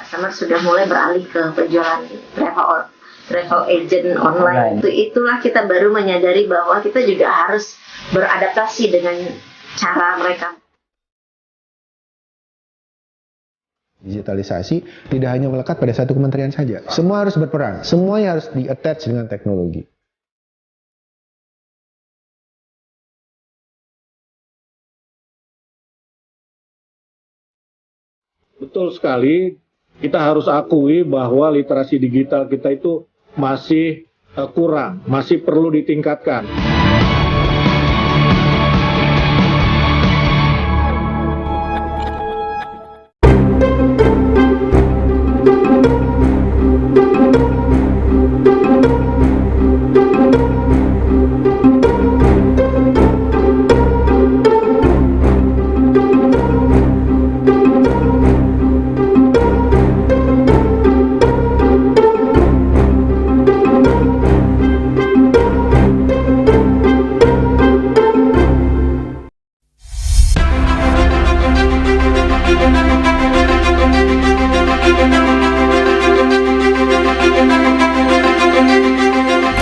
customer sudah mulai beralih ke penjualan travel agent online. Itulah kita baru menyadari bahwa kita juga harus beradaptasi dengan cara mereka. Digitalisasi tidak hanya melekat pada satu kementerian saja. Semua harus berperan, semuanya harus di-attach dengan teknologi. Betul sekali, kita harus akui bahwa literasi digital kita itu masih kurang, masih perlu ditingkatkan.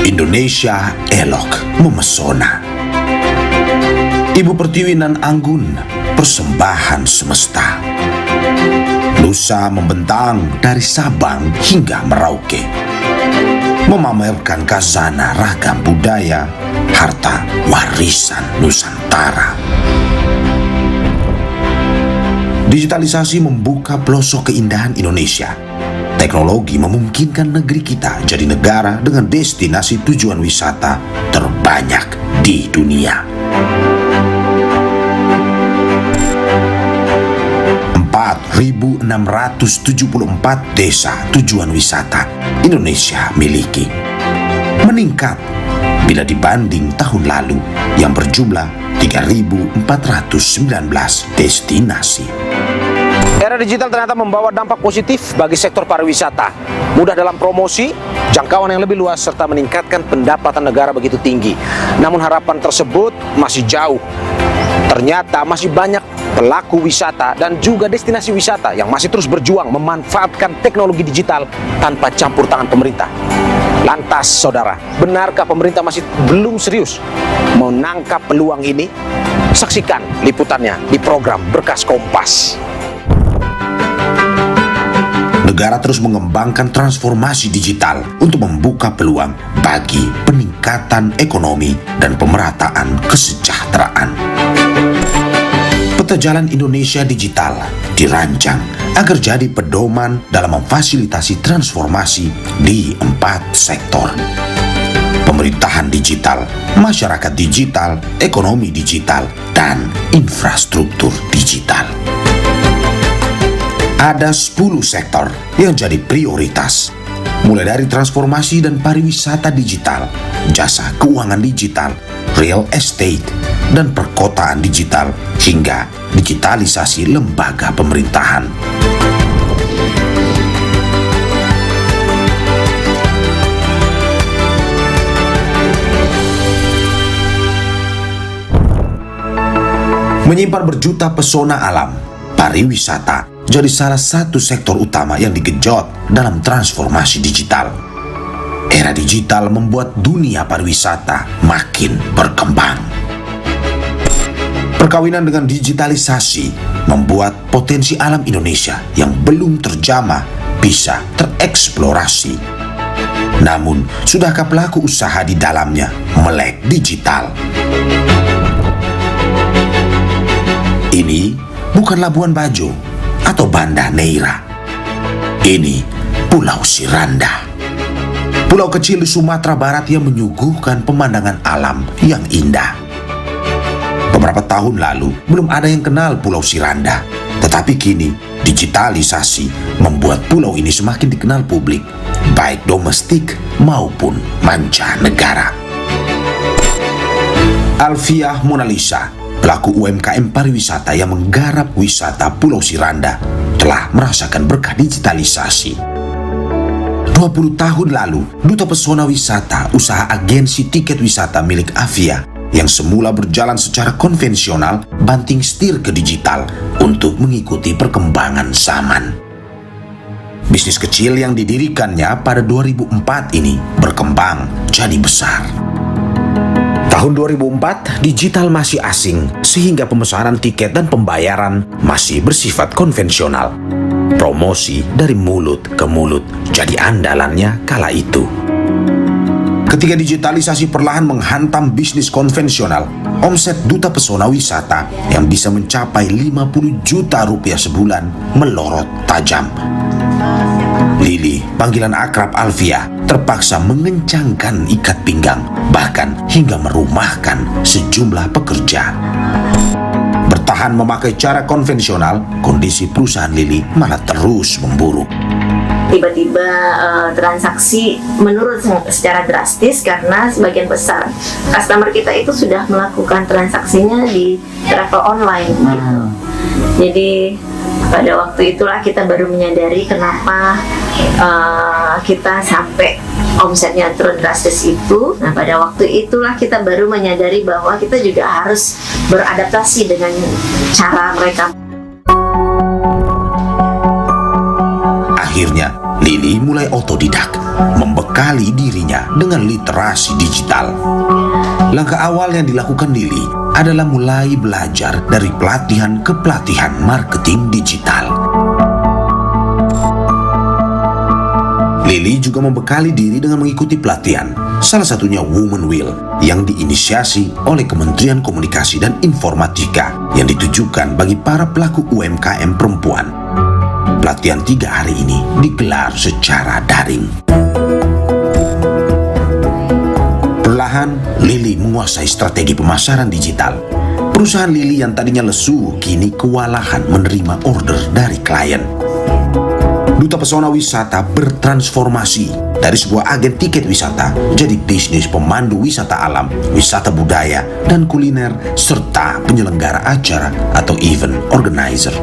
Indonesia elok memesona. Ibu Pertiwi nan anggun, persembahan semesta. Nusa membentang dari Sabang hingga Merauke, memamerkan khazanah ragam budaya, harta warisan Nusantara. Digitalisasi membuka pelosok keindahan Indonesia. Teknologi memungkinkan negeri kita jadi negara dengan destinasi tujuan wisata terbanyak di dunia. 4.674 desa tujuan wisata Indonesia miliki, meningkat bila dibanding tahun lalu yang berjumlah 3.419 destinasi. Era digital ternyata membawa dampak positif bagi sektor pariwisata. Mudah dalam promosi, jangkauan yang lebih luas, serta meningkatkan pendapatan negara begitu tinggi. Namun harapan tersebut masih jauh. Ternyata masih banyak pelaku wisata dan juga destinasi wisata yang masih terus berjuang memanfaatkan teknologi digital tanpa campur tangan pemerintah. Lantas, saudara, benarkah pemerintah masih belum serius menangkap peluang ini? Saksikan liputannya di program Berkas Kompas. Negara terus mengembangkan transformasi digital untuk membuka peluang bagi peningkatan ekonomi dan pemerataan kesejahteraan. Peta Jalan Indonesia Digital dirancang agar jadi pedoman dalam memfasilitasi transformasi di 4 sektor: pemerintahan digital, masyarakat digital, ekonomi digital, dan infrastruktur digital. Ada 10 sektor yang jadi prioritas, mulai dari transformasi dan pariwisata digital, jasa keuangan digital, real estate, dan perkotaan digital, hingga digitalisasi lembaga pemerintahan. Menyimpan berjuta pesona alam, pariwisata jadi salah satu sektor utama yang digenjot dalam transformasi digital. Era digital membuat dunia pariwisata makin berkembang. Perkawinan dengan digitalisasi membuat potensi alam Indonesia yang belum terjamah bisa tereksplorasi. Namun, sudahkah pelaku usaha di dalamnya melek digital? Ini bukan Labuan Bajo atau Banda Neira. Ini Pulau Siranda, pulau kecil di Sumatera Barat yang menyuguhkan pemandangan alam yang indah. Beberapa tahun lalu belum ada yang kenal Pulau Siranda, tetapi kini digitalisasi membuat pulau ini semakin dikenal publik, baik domestik maupun mancanegara. Alfiah Monalisa, pelaku UMKM pariwisata yang menggarap wisata Pulau Siranda, telah merasakan berkah digitalisasi. 20 tahun lalu, Duta Pesona Wisata, usaha agensi tiket wisata milik Avia, yang semula berjalan secara konvensional, banting setir ke digital untuk mengikuti perkembangan zaman. Bisnis kecil yang didirikannya pada 2004 ini berkembang jadi besar. Tahun 2004, digital masih asing, sehingga pemesanan tiket dan pembayaran masih bersifat konvensional. Promosi dari mulut ke mulut jadi andalannya kala itu. Ketika digitalisasi perlahan menghantam bisnis konvensional, omset Duta Pesona Wisata yang bisa mencapai 50 juta rupiah sebulan melorot tajam. Lili, panggilan akrab Alfia, terpaksa mengencangkan ikat pinggang, bahkan hingga merumahkan sejumlah pekerja. Bertahan memakai cara konvensional, kondisi perusahaan Lili malah terus memburuk. Tiba-tiba transaksi menurun secara drastis karena sebagian besar customer kita itu sudah melakukan transaksinya di travel online gitu. Jadi pada waktu itulah kita baru menyadari kenapa kita sampai omsetnya turun drastis itu. Nah, pada waktu itulah kita baru menyadari bahwa kita juga harus beradaptasi dengan cara mereka. Akhirnya, Lili mulai otodidak, membekali dirinya dengan literasi digital. Langkah awal yang dilakukan Lili adalah mulai belajar dari pelatihan ke pelatihan marketing digital. Lili juga membekali diri dengan mengikuti pelatihan, salah satunya Women Will, yang diinisiasi oleh Kementerian Komunikasi dan Informatika yang ditujukan bagi para pelaku UMKM perempuan. Pelatihan 3 hari ini digelar secara daring. Perlahan, Lili menguasai strategi pemasaran digital. Perusahaan Lili yang tadinya lesu, kini kewalahan menerima order dari klien. Duta Pesona Wisata bertransformasi dari sebuah agen tiket wisata jadi bisnis pemandu wisata alam, wisata budaya, dan kuliner, serta penyelenggara acara atau event organizer.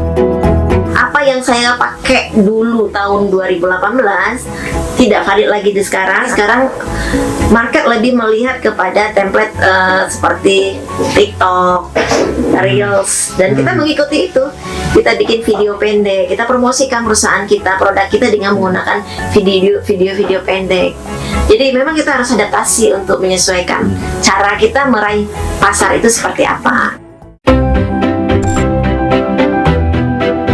Apa yang saya pakai dulu tahun 2018 tidak valid lagi di sekarang. Sekarang market lebih melihat kepada template seperti TikTok, Reels, dan kita mengikuti itu. Kita bikin video pendek, kita promosikan perusahaan kita, produk kita dengan menggunakan video pendek. Jadi memang kita harus adaptasi untuk menyesuaikan cara kita meraih pasar itu seperti apa.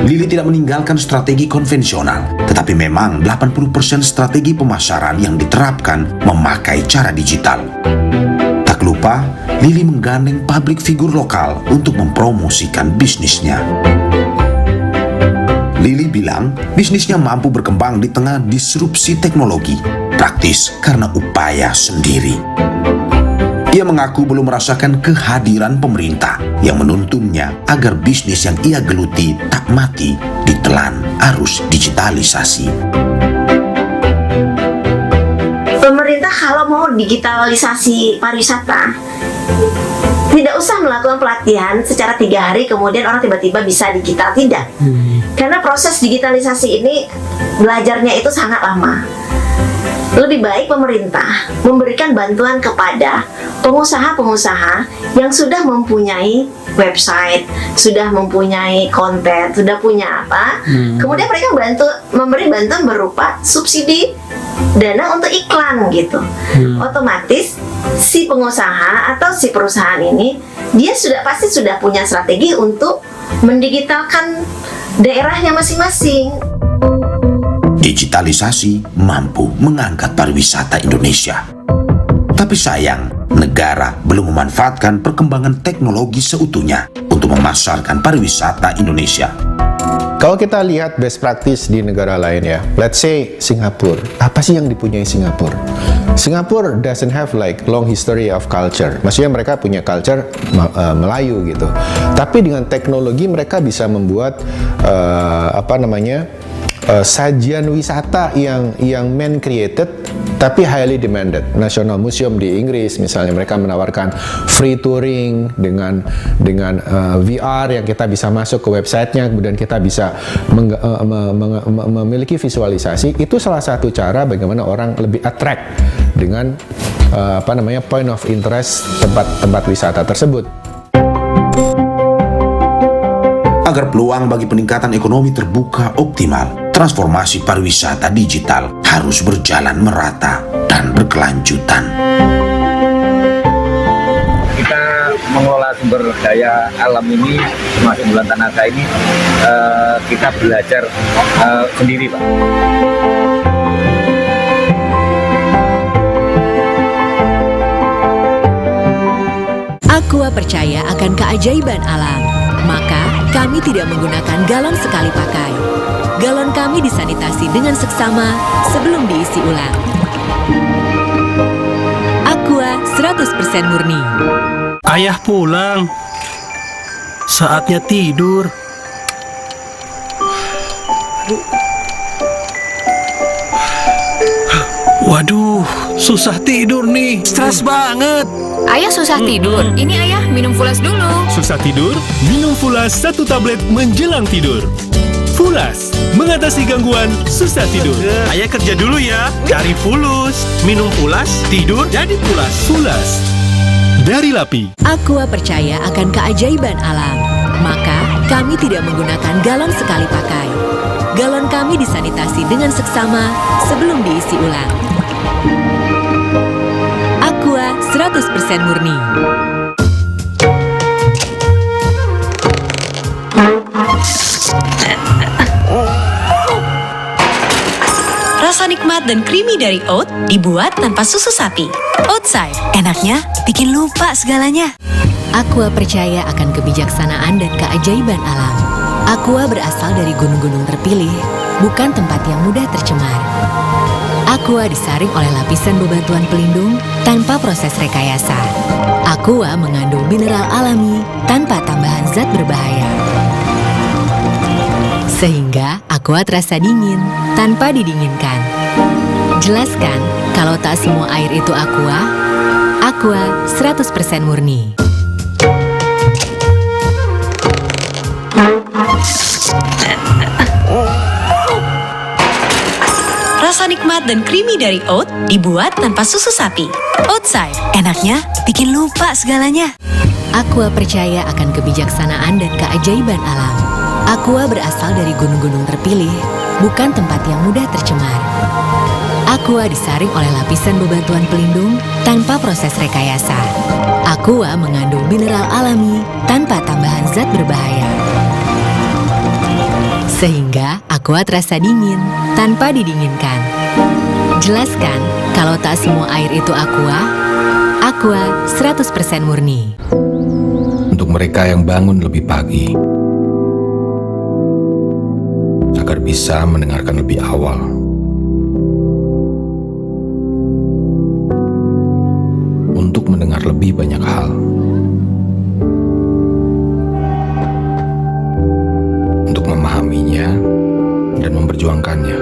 Lili tidak meninggalkan strategi konvensional, tetapi memang 80% strategi pemasaran yang diterapkan memakai cara digital. Tak lupa, Lili menggandeng publik figur lokal untuk mempromosikan bisnisnya. Lili bilang bisnisnya mampu berkembang di tengah disrupsi teknologi, praktis karena upaya sendiri. Ia mengaku belum merasakan kehadiran pemerintah yang menuntunnya agar bisnis yang ia geluti tak mati ditelan arus digitalisasi. Pemerintah kalau mau digitalisasi pariwisata, tidak usah melakukan pelatihan secara 3 hari kemudian orang tiba-tiba bisa digital, tidak. Karena proses digitalisasi ini belajarnya itu sangat lama. Lebih baik pemerintah memberikan bantuan kepada pengusaha-pengusaha yang sudah mempunyai website, sudah mempunyai konten, sudah punya apa. Kemudian mereka memberi bantuan berupa subsidi dana untuk iklan gitu. Otomatis si pengusaha atau si perusahaan ini dia pasti sudah punya strategi untuk mendigitalkan daerahnya masing-masing. Digitalisasi mampu mengangkat pariwisata Indonesia. Tapi sayang, negara belum memanfaatkan perkembangan teknologi seutuhnya untuk memasarkan pariwisata Indonesia. Kalau kita lihat best practice di negara lain ya, let's say Singapura. Apa sih yang dipunyai Singapura? Singapura doesn't have like long history of culture. Maksudnya mereka punya culture Melayu gitu. Tapi dengan teknologi mereka bisa membuat sajian wisata yang man created tapi highly demanded. National Museum di Inggris misalnya, mereka menawarkan free touring dengan VR yang kita bisa masuk ke websitenya, kemudian kita bisa memiliki visualisasi. Itu salah satu cara bagaimana orang lebih attract dengan point of interest tempat wisata tersebut. Agar Agar peluang bagi peningkatan ekonomi terbuka optimal, transformasi pariwisata digital harus berjalan merata dan berkelanjutan. Kita mengelola sumber daya alam ini, termasuk Bulan Tanaka ini, kita belajar sendiri, Pak. Aqua percaya akan keajaiban alam, maka kami tidak menggunakan galon sekali pakai. Galon kami disanitasi dengan seksama sebelum diisi ulang. Aqua 100% murni. Ayah pulang. Saatnya tidur. Waduh, susah tidur nih. Stres banget. Ayah susah tidur. Ini ayah minum Fulas dulu. Susah tidur? Minum Fulas 1 tablet menjelang tidur. Fulas, mengatasi gangguan susah tidur. Ayah kerja dulu ya. Cari Fulus. Minum Fulas, tidur jadi pulas. Fulas, dari Lapi. Aqua percaya akan keajaiban alam, maka kami tidak menggunakan galon sekali pakai. Galon kami disanitasi dengan seksama sebelum diisi ulang. Aqua 100% murni. Rasa nikmat dan creamy dari oat dibuat tanpa susu sapi. Oatside, enaknya bikin lupa segalanya. Aqua percaya akan kebijaksanaan dan keajaiban alam. Aqua berasal dari gunung-gunung terpilih, bukan tempat yang mudah tercemar. Aqua disaring oleh lapisan bebatuan pelindung tanpa proses rekayasa. Aqua mengandung mineral alami tanpa tambahan zat berbahaya. Sehingga Aqua terasa dingin tanpa didinginkan. Jelaskan kalau tak semua air itu Aqua. Aqua 100% murni. Rasa nikmat dan creamy dari oat dibuat tanpa susu sapi. Oatside, enaknya bikin lupa segalanya. Aqua percaya akan kebijaksanaan dan keajaiban alam. Aqua berasal dari gunung-gunung terpilih, bukan tempat yang mudah tercemar. Aqua disaring oleh lapisan bebatuan pelindung tanpa proses rekayasa. Aqua mengandung mineral alami tanpa tambahan zat berbahaya. Sehingga Aqua terasa dingin tanpa didinginkan. Jelaskan kalau tak semua air itu Aqua. Aqua 100% murni. Untuk mereka yang bangun lebih pagi, agar bisa mendengarkan lebih awal. Untuk mendengar lebih banyak hal. Untuk memahaminya dan memperjuangkannya.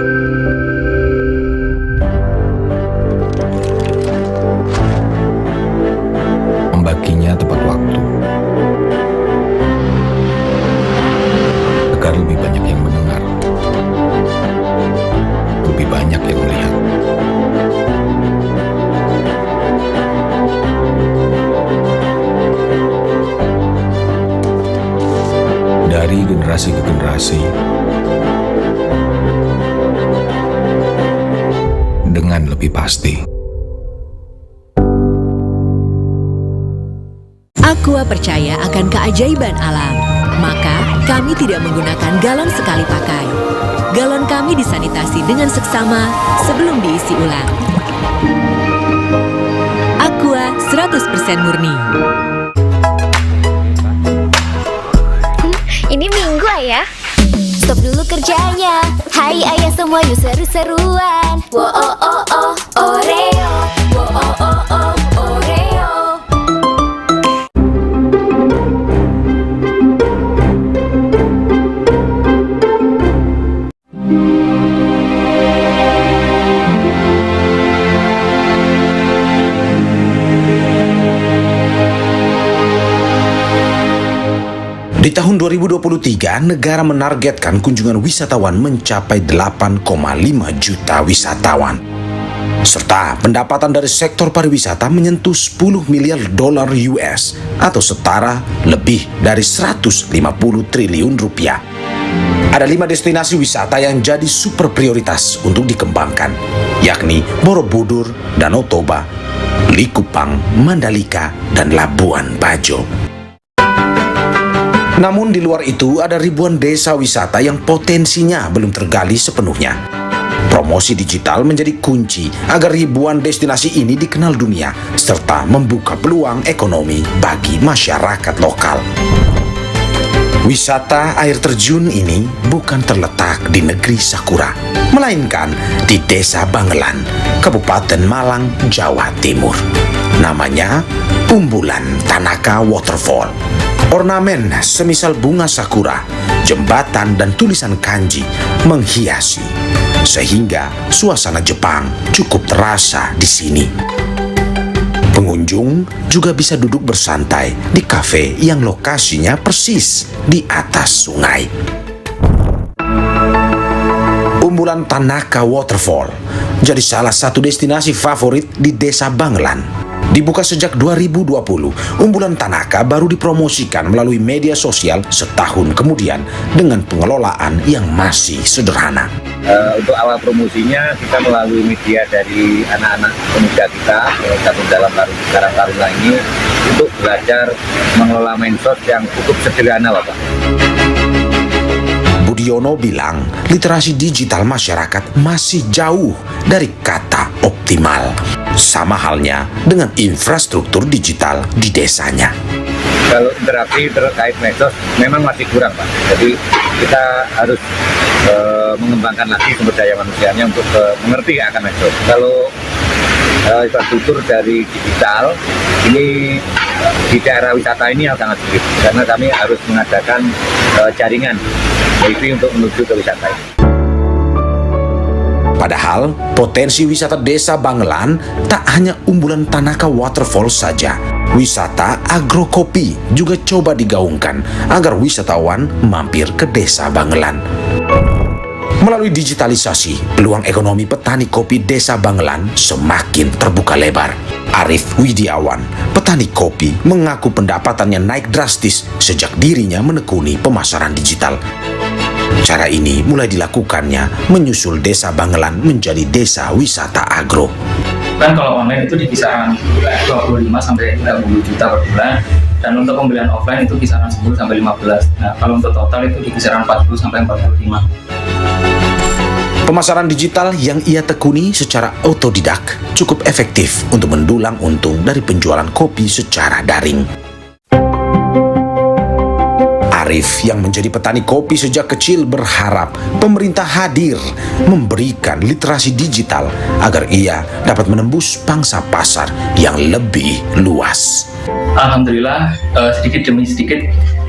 Membaginya tepat waktu. Agar lebih banyak yang mendengar. Lebih banyak yang melihat. Dari generasi ke generasi, dengan lebih pasti. Aqua percaya akan keajaiban alam, maka kami tidak menggunakan galon sekali pakai. Galon kami disanitasi dengan seksama sebelum diisi ulang. Aqua 100% murni. Ini Minggu, Ayah. Stop dulu kerjanya. Hai ayah semua, yuk seru-seruan. Wo oh oh oh Oreo. Wo oh oh oh Oreo. Di tahun 2023, negara menargetkan kunjungan wisatawan mencapai 8,5 juta wisatawan. serta pendapatan dari sektor pariwisata menyentuh 10 miliar dolar US atau setara lebih dari 150 triliun rupiah. Ada 5 destinasi wisata yang jadi super prioritas untuk dikembangkan, yakni Borobudur, Danau Toba, Likupang, Mandalika, dan Labuan Bajo. Namun di luar itu ada ribuan desa wisata yang potensinya belum tergali sepenuhnya. Promosi digital menjadi kunci agar ribuan destinasi ini dikenal dunia serta membuka peluang ekonomi bagi masyarakat lokal. Wisata air terjun ini bukan terletak di negeri Sakura, melainkan di Desa Bangelan, Kabupaten Malang, Jawa Timur. Namanya Umbulan Tanaka Waterfall. Ornamen semisal bunga sakura, jembatan dan tulisan kanji menghiasi, sehingga suasana Jepang cukup terasa di sini. Pengunjung juga bisa duduk bersantai di kafe yang lokasinya persis di atas sungai. Umbulan Tanaka Waterfall jadi salah satu destinasi favorit di Desa Bangelan. Dibuka sejak 2020, Umbulan Tanaka baru dipromosikan melalui media sosial setahun kemudian dengan pengelolaan yang masih sederhana. Untuk awal promosinya kita melalui media dari anak-anak pemuda kita gabung dalam Karang Taruna ini untuk belajar mengelola medsos yang cukup sederhana, Bapak. Budiono bilang literasi digital masyarakat masih jauh dari kata optimal. Sama halnya dengan infrastruktur digital di desanya. Kalau interaksi terkait medsos memang masih kurang, Pak. Jadi kita harus mengembangkan lagi sumber daya manusianya untuk mengerti akan medsos. Kalau infrastruktur dari digital ini di daerah wisata ini yang sangat sulit karena kami harus mengadakan jaringan wifi untuk menuju ke wisata ini. Padahal potensi wisata Desa Bangelan tak hanya Umbulan Tanaka Waterfall saja. Wisata agrokopi juga coba digaungkan agar wisatawan mampir ke Desa Bangelan. Melalui digitalisasi, peluang ekonomi petani kopi Desa Bangelan semakin terbuka lebar. Arif Widiawan, petani kopi, mengaku pendapatannya naik drastis sejak dirinya menekuni pemasaran digital. Cara ini mulai dilakukannya menyusul Desa Bangelan menjadi desa wisata agro. Kan kalau online itu di kisaran 25 sampai 30 juta per bulan, dan untuk pembelian offline itu kisaran 10 sampai 15. Nah, kalau untuk total itu di kisaran 40 sampai 45. Pemasaran digital yang ia tekuni secara otodidak cukup efektif untuk mendulang untung dari penjualan kopi secara daring. Arif yang menjadi petani kopi sejak kecil berharap pemerintah hadir memberikan literasi digital agar ia dapat menembus pangsa pasar yang lebih luas. Alhamdulillah sedikit demi sedikit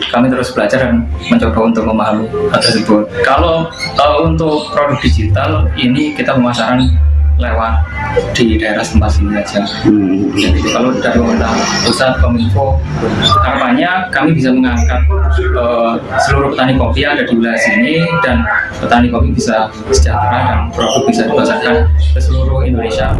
kami terus belajar dan mencoba untuk memahami hal tersebut. Kalau untuk produk digital ini kita pemasaran lewat di daerah tempat sini aja. Jadi kalau dari pemerintah pusat Kominfo, harapannya kami bisa mengangkat seluruh petani kopi yang ada di wilayah sini dan petani kopi bisa sejahtera dan produk bisa dipasarkan ke seluruh Indonesia.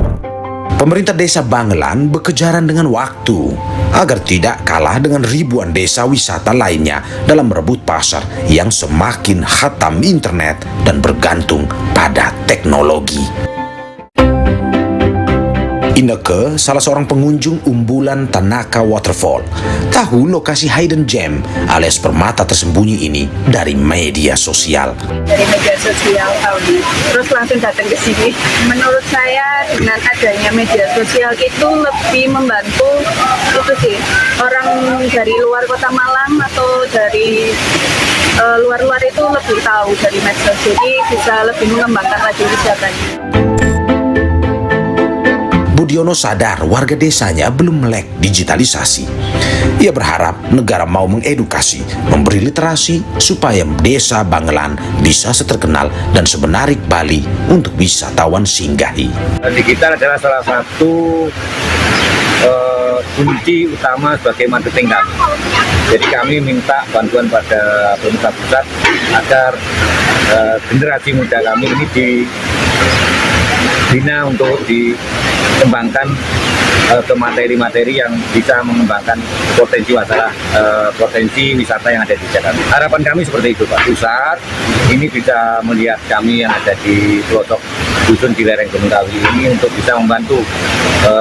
Pemerintah Desa Bangelan bekejaran dengan waktu agar tidak kalah dengan ribuan desa wisata lainnya dalam merebut pasar yang semakin khatam internet dan bergantung pada teknologi. Inneke, salah seorang pengunjung Umbulan Tanaka Waterfall, tahu lokasi hidden gem alias permata tersembunyi ini dari media sosial. Dari media sosial tahu, terus langsung datang ke sini. Menurut saya dengan adanya media sosial itu lebih membantu itu sih orang dari luar kota Malang atau dari luar-luar itu lebih tahu dari medsos, jadi bisa lebih mengembangkan lagi wisatanya. Budiono sadar warga desanya belum melek digitalisasi. Ia berharap negara mau mengedukasi, memberi literasi supaya Desa Bangelan bisa seterkenal dan semenarik Bali untuk wisatawan singgahi. Digital adalah salah satu kunci utama sebagai marketing kami. Jadi kami minta bantuan pada pemerintah pusat agar generasi muda kami ini bina untuk dikembangkan ke materi-materi yang bisa mengembangkan potensi wisata yang ada di Jakarta. Harapan kami seperti itu, Pak. Pusat ini bisa melihat kami yang ada di pelosok dusun di lereng Gunung Kawi ini untuk bisa membantu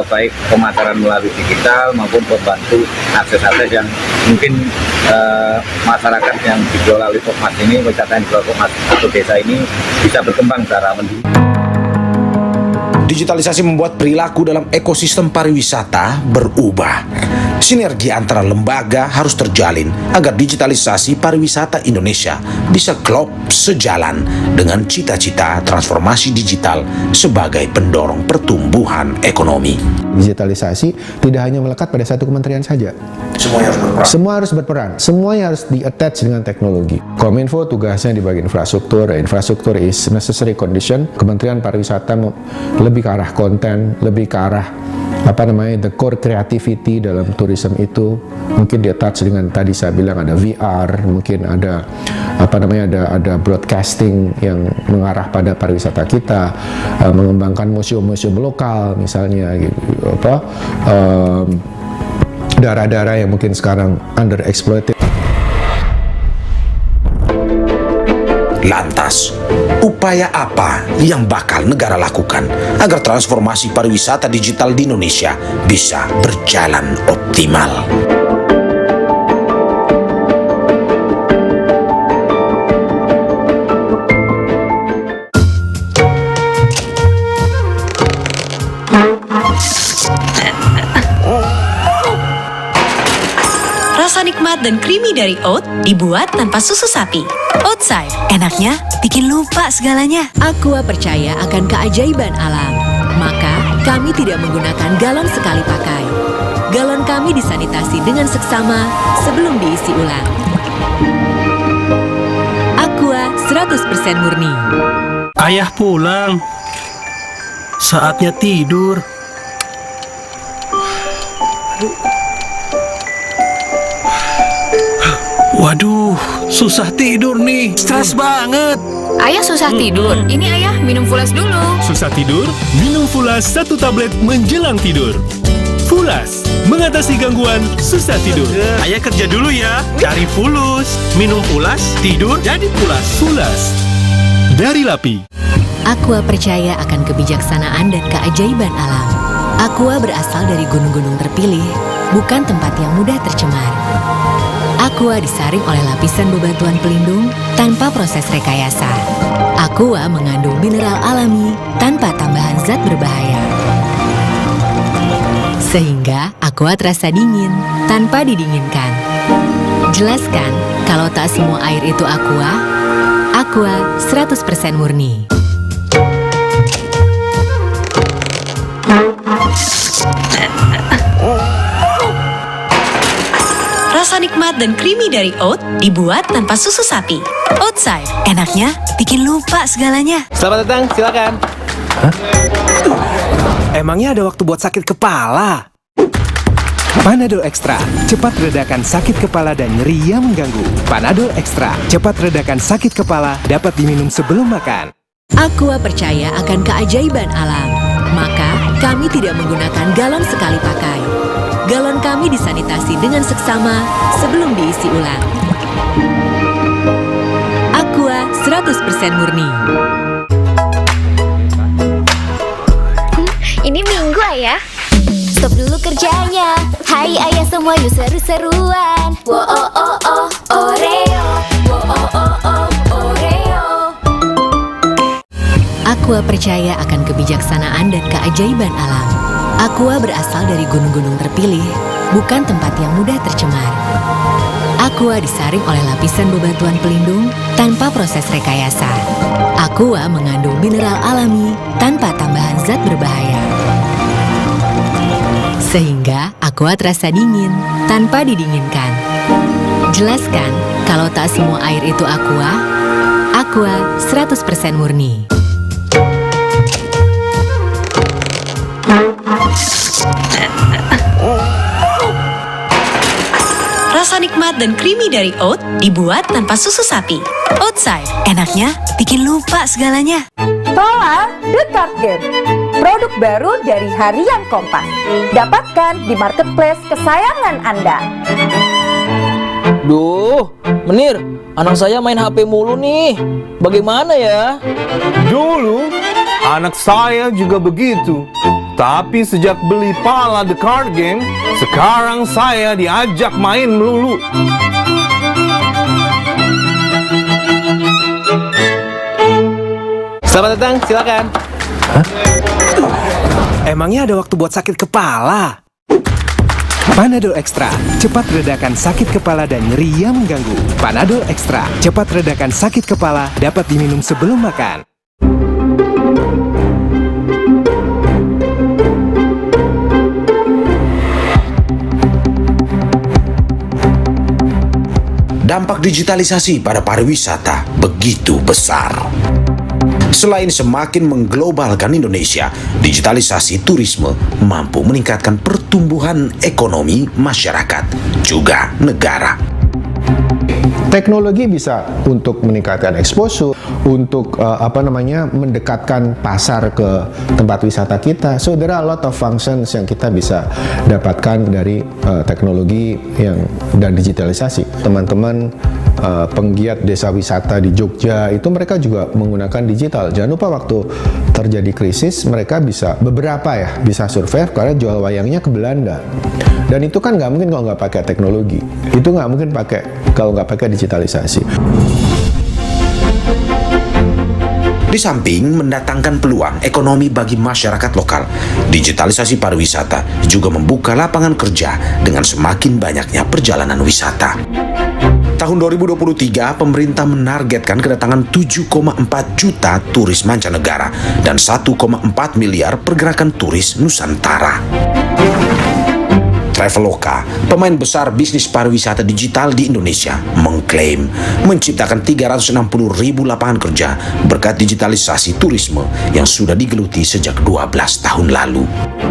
baik pemasaran melalui digital maupun membantu akses-akses yang mungkin masyarakat yang dikelola oleh Pokmas ini, wisata yang dikelola Pokmas atau desa ini bisa berkembang secara mandiri. Digitalisasi membuat perilaku dalam ekosistem pariwisata berubah. Sinergi antara lembaga harus terjalin agar digitalisasi pariwisata Indonesia bisa klop sejalan dengan cita-cita transformasi digital sebagai pendorong pertumbuhan ekonomi. Digitalisasi tidak hanya melekat pada satu kementerian saja. Semua harus berperan. Semuanya harus di-attach dengan teknologi. Kominfo tugasnya di bagian infrastruktur. Infrastruktur is necessary condition. Kementerian Pariwisata lebih ke arah konten, lebih ke arah the core creativity dalam tourism itu. Mungkin di-attach dengan tadi saya bilang ada VR, mungkin ada ada broadcasting yang mengarah pada pariwisata kita, mengembangkan museum-museum lokal misalnya daerah-daerah yang mungkin sekarang underexploited. Lantas, upaya apa yang bakal negara lakukan agar transformasi pariwisata digital di Indonesia bisa berjalan optimal? Rasa nikmat dan creamy dari oat dibuat tanpa susu sapi. Outside, enaknya bikin lupa segalanya. Aqua percaya akan keajaiban alam. Maka, kami tidak menggunakan galon sekali pakai. Galon kami disanitasi dengan seksama sebelum diisi ulang. Aqua 100% murni. Ayah pulang. Saatnya tidur. Waduh, susah tidur nih. Stres banget. Ayah susah tidur. Ini ayah minum Fulas dulu. Susah tidur? Minum Fulas 1 tablet menjelang tidur. Fulas, mengatasi gangguan susah tidur. Ayah kerja dulu ya. Cari Fulus. Minum Fulas, tidur jadi pulas. Fulas, dari Lapi. Aqua percaya akan kebijaksanaan dan keajaiban alam. Aqua berasal dari gunung-gunung terpilih, bukan tempat yang mudah tercemar. Aqua disaring oleh lapisan bebatuan pelindung tanpa proses rekayasa. Aqua mengandung mineral alami tanpa tambahan zat berbahaya. Sehingga Aqua terasa dingin tanpa didinginkan. Jelaskan kalau tak semua air itu Aqua. Aqua 100% murni. Rasa nikmat dan creamy dari oat dibuat tanpa susu sapi. Outside, enaknya bikin lupa segalanya. Selamat datang, silakan. Emangnya ada waktu buat sakit kepala? Panadol Extra, cepat redakan sakit kepala dan nyeri yang mengganggu. Panadol Extra, cepat redakan sakit kepala, dapat diminum sebelum makan. Aqua percaya akan keajaiban alam. Maka, kami tidak menggunakan galon sekali pakai. Galon kami disanitasi dengan seksama sebelum diisi ulang. Aqua 100% murni. Ini Minggu ayah. Stop dulu kerjanya. Hai ayah semua yuk seru-seruan. Wo oh oh oh Oreo. Wo oh oh oh Oreo. Aqua percaya akan kebijaksanaan dan keajaiban alam. Aqua berasal dari gunung-gunung terpilih, bukan tempat yang mudah tercemar. Aqua disaring oleh lapisan bebatuan pelindung tanpa proses rekayasa. Aqua mengandung mineral alami tanpa tambahan zat berbahaya. Sehingga Aqua terasa dingin tanpa didinginkan. Jelaskan kalau tak semua air itu Aqua. Aqua 100% murni. Rasa nikmat dan creamy dari oat dibuat tanpa susu sapi. Outside, enaknya bikin lupa segalanya. Pala The Card Game, produk baru dari Harian Kompas. Dapatkan di marketplace kesayangan Anda. Duh, Menir, anak saya main HP mulu nih. Bagaimana ya? Dulu, anak saya juga begitu. Tapi sejak beli Pala The Card Game, sekarang saya diajak main melulu. Selamat datang, silakan. Emangnya ada waktu buat sakit kepala? Panadol Extra, cepat redakan sakit kepala dan nyeri yang mengganggu. Panadol Extra, cepat redakan sakit kepala, dapat diminum sebelum makan. Dampak digitalisasi pada pariwisata begitu besar. Selain semakin mengglobalkan Indonesia, digitalisasi turisme mampu meningkatkan pertumbuhan ekonomi masyarakat, juga negara. Teknologi bisa untuk meningkatkan exposure, untuk mendekatkan pasar ke tempat wisata kita. So there are a lot of functions yang kita bisa dapatkan dari teknologi dan digitalisasi. Teman-teman penggiat desa wisata di Jogja itu mereka juga menggunakan digital. Jangan lupa waktu terjadi krisis mereka bisa survive karena jual wayangnya ke Belanda. Dan itu kan nggak mungkin kalau nggak pakai teknologi. Itu nggak mungkin kalau nggak pakai digitalisasi. Di samping mendatangkan peluang ekonomi bagi masyarakat lokal, digitalisasi pariwisata juga membuka lapangan kerja dengan semakin banyaknya perjalanan wisata. Tahun 2023, pemerintah menargetkan kedatangan 7,4 juta turis mancanegara dan 1,4 miliar pergerakan turis Nusantara. Traveloka, pemain besar bisnis pariwisata digital di Indonesia, mengklaim menciptakan 360.000 lapangan kerja berkat digitalisasi turisme yang sudah digeluti sejak 12 tahun lalu.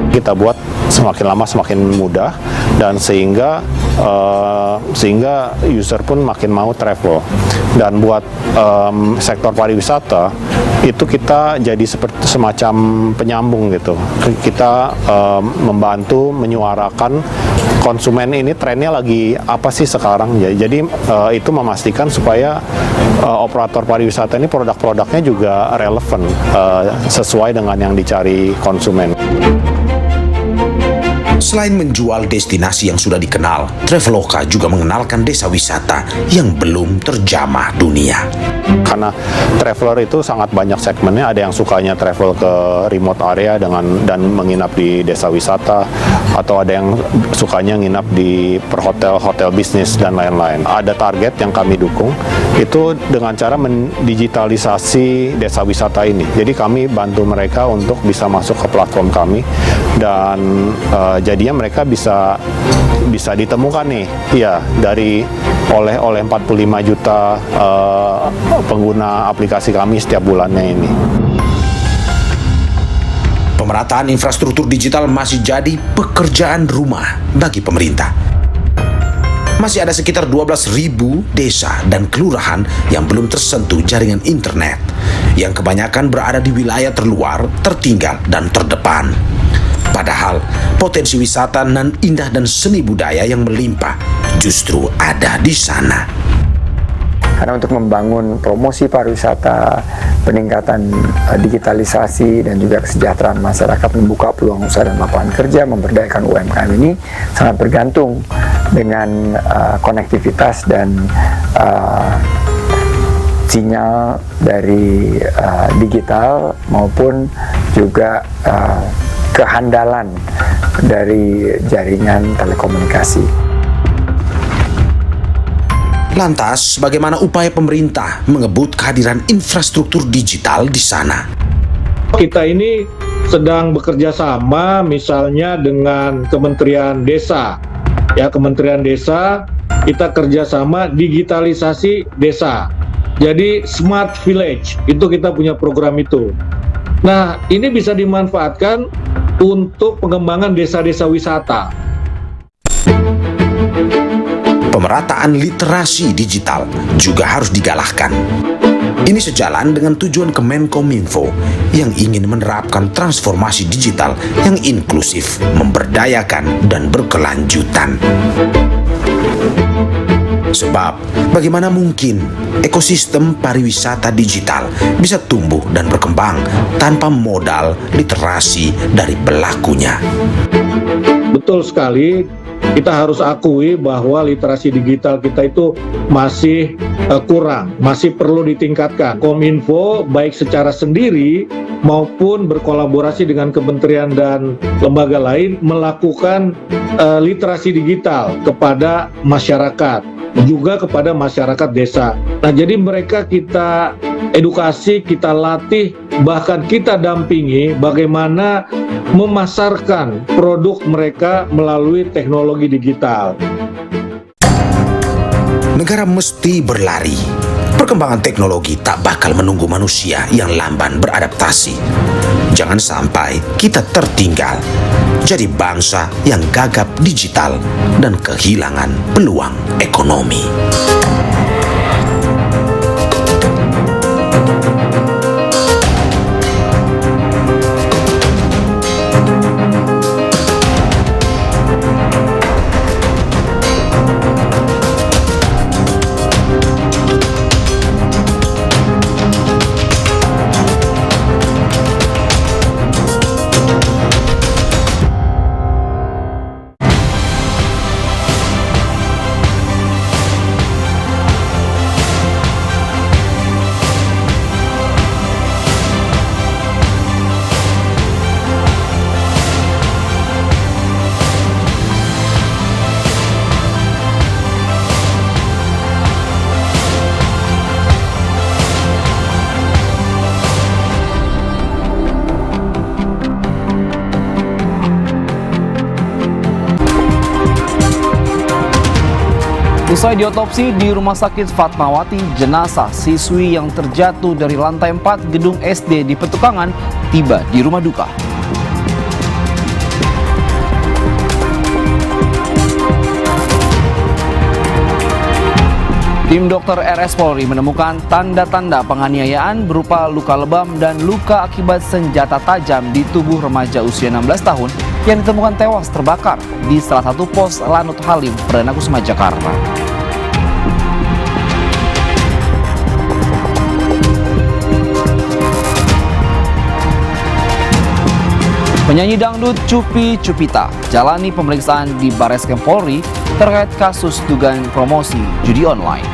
Kita buat semakin lama semakin mudah dan sehingga user pun makin mau travel. Dan buat sektor pariwisata itu kita jadi seperti semacam penyambung gitu. Kita membantu menyuarakan konsumen ini trennya lagi apa sih sekarang. Jadi itu memastikan supaya operator pariwisata ini produk-produknya juga relevan sesuai dengan yang dicari konsumen. Selain menjual destinasi yang sudah dikenal, Traveloka juga mengenalkan desa wisata yang belum terjamah dunia. Karena traveler itu sangat banyak segmennya, ada yang sukanya travel ke remote area dan menginap di desa wisata, atau ada yang sukanya nginap di perhotel bisnis dan lain-lain. Ada target yang kami dukung, itu dengan cara mendigitalisasi desa wisata ini. Jadi kami bantu mereka untuk bisa masuk ke platform kami dan jadinya mereka bisa ditemukan nih, ya oleh 45 juta pengguna aplikasi kami setiap bulannya ini. Pemerataan infrastruktur digital masih jadi pekerjaan rumah bagi pemerintah. Masih ada sekitar 12.000 desa dan kelurahan yang belum tersentuh jaringan internet, yang kebanyakan berada di wilayah terluar, tertinggal, dan terdepan. Padahal potensi wisata nan indah dan seni budaya yang melimpah justru ada di sana. Karena untuk membangun promosi pariwisata, peningkatan digitalisasi dan juga kesejahteraan masyarakat, membuka peluang usaha dan lapangan kerja, memberdayakan UMKM ini sangat bergantung dengan konektivitas dan sinyal dari digital maupun juga kehandalan dari jaringan telekomunikasi. Lantas, bagaimana upaya pemerintah mengebut kehadiran infrastruktur digital di sana? Kita ini sedang bekerja sama misalnya dengan Kementerian Desa. Ya, Kementerian Desa, kita kerjasama digitalisasi desa. Jadi Smart Village, itu kita punya program itu. Nah, ini bisa dimanfaatkan untuk pengembangan desa-desa wisata. Pemerataan literasi digital juga harus digalakkan. Ini sejalan dengan tujuan Kemenkominfo yang ingin menerapkan transformasi digital yang inklusif, memberdayakan, dan berkelanjutan. Sebab, bagaimana mungkin ekosistem pariwisata digital bisa tumbuh dan berkembang tanpa modal literasi dari pelakunya? Betul sekali, kita harus akui bahwa literasi digital kita itu masih kurang, masih perlu ditingkatkan. Kominfo baik secara sendiri maupun berkolaborasi dengan kementerian dan lembaga lain melakukan literasi digital kepada masyarakat, juga kepada masyarakat desa. Nah, jadi mereka kita edukasi, kita latih, bahkan kita dampingi bagaimana memasarkan produk mereka melalui teknologi digital. Negara mesti berlari. Perkembangan teknologi tak bakal menunggu manusia yang lamban beradaptasi. Jangan sampai kita tertinggal, jadi bangsa yang gagap digital dan kehilangan peluang ekonomi. Usai diotopsi di Rumah Sakit Fatmawati, jenazah siswi yang terjatuh dari lantai 4 gedung SD di Petukangan tiba di rumah duka. Tim dokter RS Polri menemukan tanda-tanda penganiayaan berupa luka lebam dan luka akibat senjata tajam di tubuh remaja usia 16 tahun yang ditemukan tewas terbakar di salah satu pos Lanut Halim, Perdana Kusuma, Jakarta. Penyanyi dangdut Cupi Cupita jalani pemeriksaan di Barreskrim Polri terkait kasus dugaan promosi judi online.